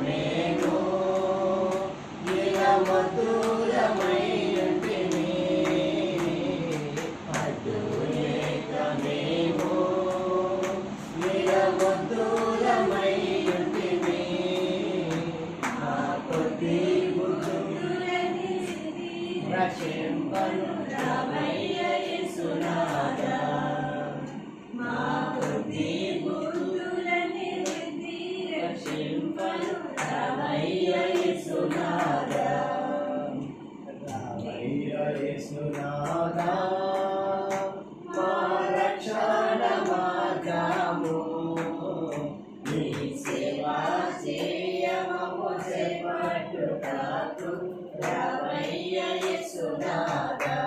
మేము మధురమై ఉంటిమి అద్దులేక మేము మధురమై ఉంటిమి మా కొద్ది బుద్ధులని రక్షింపను రామయ్య యేసునాథా మా కొద్ది బుద్ధులని రక్షింపను రామయ్య యేసునాథా యేసునాథా మా రక్షణ మార్గము నీ సేవా చేయమము చేపట్టుటకు రామయ్య యేసునాథా